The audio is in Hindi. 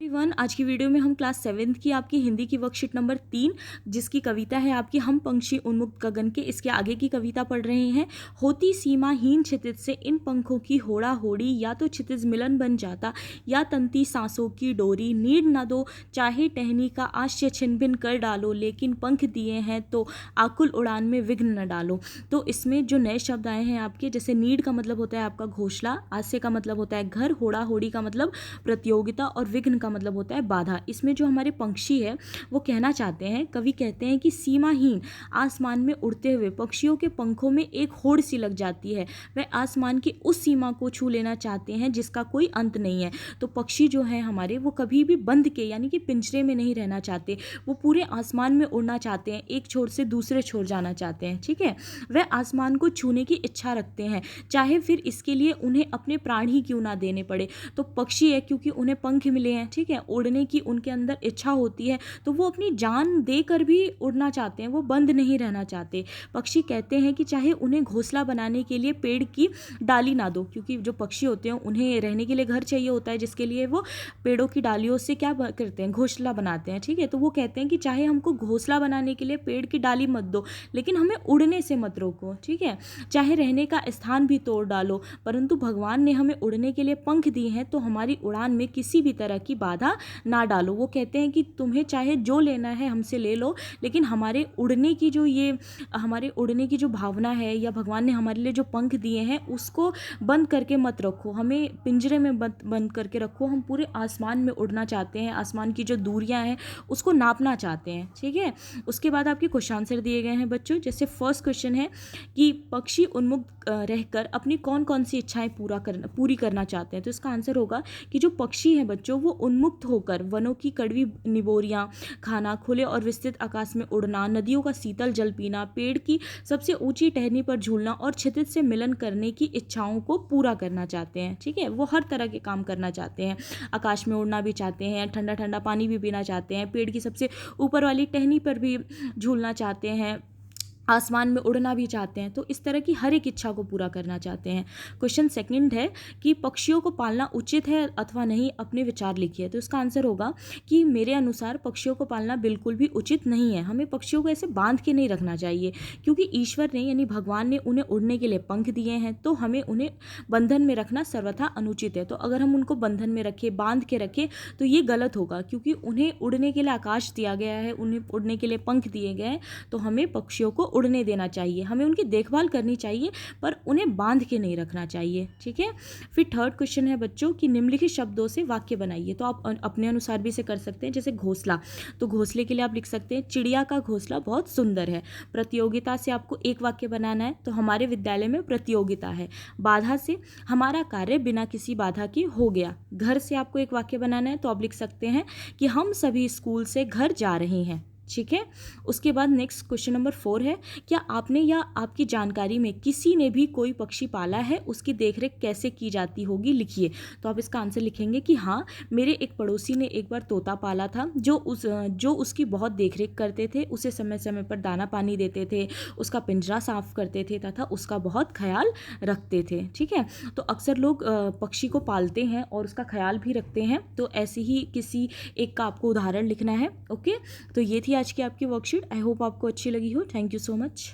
एवरीवन, आज की वीडियो में हम क्लास 7th की आपकी हिंदी की वर्कशीट नंबर 3 जिसकी कविता है आपकी हम पंक्षी उन्मुक्त गगन के, इसके आगे की कविता पढ़ रहे हैं। होती सीमाहीन क्षितिज से इन पंखों की होड़ा होड़ी, या तो क्षितिज मिलन बन जाता या तंती सांसों की डोरी। नीड न दो चाहे टहनी का आश्य छिन भिन कर डालो, लेकिन पंख दिए हैं तो आकुल उड़ान में विघ्न न डालो। तो इसमें जो नए शब्द आए हैं आपके, जैसे नीड का मतलब होता है आपका घोंसला, आश्य का मतलब होता है घर, होड़ा होड़ी का मतलब प्रतियोगिता और विघ्न का मतलब होता है बाधा। इसमें जो हमारे पंक्षी है वो कहना चाहते हैं, कवि कहते हैं कि सीमाहीन आसमान में उड़ते हुए पक्षियों के पंखों में एक होड़ सी लग जाती है। वह आसमान की उस सीमा को छू लेना चाहते हैं जिसका कोई अंत नहीं है। तो पक्षी जो है हमारे, वो कभी भी बंद के यानी कि पिंजरे में नहीं रहना चाहते, वो पूरे आसमान में उड़ना चाहते हैं, एक छोर से दूसरे छोर जाना चाहते हैं। ठीक है, वह आसमान को छूने की इच्छा रखते हैं, चाहे फिर इसके लिए उन्हें अपने प्राण ही क्यों ना देने पड़े। तो पक्षी है क्योंकि उन्हें पंख मिले हैं, ठीक है, उड़ने की उनके अंदर इच्छा होती है, तो वो अपनी जान देकर भी उड़ना चाहते हैं, वो बंद नहीं रहना चाहते। पक्षी कहते हैं कि चाहे उन्हें घोंसला बनाने के लिए पेड़ की डाली ना दो, क्योंकि जो पक्षी होते हैं उन्हें रहने के लिए घर चाहिए होता है, जिसके लिए वो पेड़ों की डालियों से क्या करते हैं, घोंसला बनाते हैं। ठीक है, तो वो कहते हैं कि चाहे हमको घोंसला बनाने के लिए पेड़ की डाली मत दो, लेकिन हमें उड़ने से मत रोको। ठीक है, चाहे रहने का स्थान भी तोड़ डालो, परंतु भगवान ने हमें उड़ने के लिए पंख दिए हैं, तो हमारी उड़ान में किसी भी तरह की बाधा ना डालो। वो कहते हैं कि तुम्हें चाहे जो लेना है हमसे ले लो, लेकिन हमारे उड़ने की जो भावना है, या भगवान ने हमारे लिए जो पंख दिए हैं उसको बंद करके मत रखो, हमें पिंजरे में बंद करके रखो। हम पूरे आसमान में उड़ना चाहते हैं, आसमान की जो दूरियां हैं उसको नापना चाहते हैं। ठीक है, उसके बाद आपके क्वेश्चन आंसर दिए गए हैं बच्चों। जैसे फर्स्ट क्वेश्चन है कि पक्षी उन्मुक्त रहकर अपनी कौन कौन सी इच्छाएं पूरी करना चाहते हैं। तो इसका आंसर होगा कि जो पक्षी हैं बच्चों, वो उन्मुक्त होकर वनों की कड़वी निबोरियां खाना, खुले और विस्तृत आकाश में उड़ना, नदियों का शीतल जल पीना, पेड़ की सबसे ऊंची टहनी पर झूलना और क्षितिज से मिलन करने की इच्छाओं को पूरा करना चाहते हैं। ठीक है, वो हर तरह के काम करना चाहते हैं, आकाश में उड़ना भी चाहते हैं, ठंडा ठंडा पानी भी पीना चाहते हैं, पेड़ की सबसे ऊपर वाली टहनी पर भी झूलना चाहते हैं, आसमान में उड़ना भी चाहते हैं। तो इस तरह की हर एक इच्छा को पूरा करना चाहते हैं। क्वेश्चन सेकंड है कि पक्षियों को पालना उचित है अथवा नहीं, अपने विचार लिखिए। तो इसका आंसर होगा कि मेरे अनुसार पक्षियों को पालना बिल्कुल भी उचित नहीं है। हमें पक्षियों को ऐसे बांध के नहीं रखना चाहिए, क्योंकि ईश्वर ने यानी भगवान ने उन्हें उड़ने के लिए पंख दिए हैं, तो हमें उन्हें बंधन में रखना सर्वथा अनुचित है। तो अगर हम उनको बंधन में रखें, बांध के रखें, तो ये गलत होगा, क्योंकि उन्हें उड़ने के लिए आकाश दिया गया है, उन्हें उड़ने के लिए पंख दिए गए हैं। तो हमें पक्षियों को उड़ने देना चाहिए, हमें उनकी देखभाल करनी चाहिए, पर उन्हें बांध के नहीं रखना चाहिए। ठीक है, फिर थर्ड क्वेश्चन है बच्चों कि निम्नलिखित शब्दों से वाक्य बनाइए। तो आप अपने अनुसार भी इसे कर सकते हैं। जैसे घोंसला, तो घोंसले के लिए आप लिख सकते हैं चिड़िया का घोंसला बहुत सुंदर है। प्रतियोगिता से आपको एक वाक्य बनाना है, तो हमारे विद्यालय में प्रतियोगिता है। बाधा से हमारा कार्य बिना किसी बाधा के हो गया। घर से आपको एक वाक्य बनाना है, तो आप लिख सकते हैं कि हम सभी स्कूल से घर जा रहे हैं। ठीक है, उसके बाद नेक्स्ट क्वेश्चन नंबर 4 है, क्या आपने या आपकी जानकारी में किसी ने भी कोई पक्षी पाला है, उसकी देखरेख कैसे की जाती होगी, लिखिए। तो आप इसका आंसर लिखेंगे कि हाँ, मेरे एक पड़ोसी ने एक बार तोता पाला था, जो उसकी बहुत देखरेख करते थे, उसे समय समय पर दाना पानी देते थे, उसका पिंजरा साफ करते थे तथा उसका बहुत ख्याल रखते थे। ठीक है, तो अक्सर लोग पक्षी को पालते हैं और उसका ख्याल भी रखते हैं। तो ऐसे ही किसी एक का आपको उदाहरण लिखना है। ओके, तो ये थी आज की आपकी वर्कशीट। आई होप आपको अच्छी लगी हो। Thank you so much.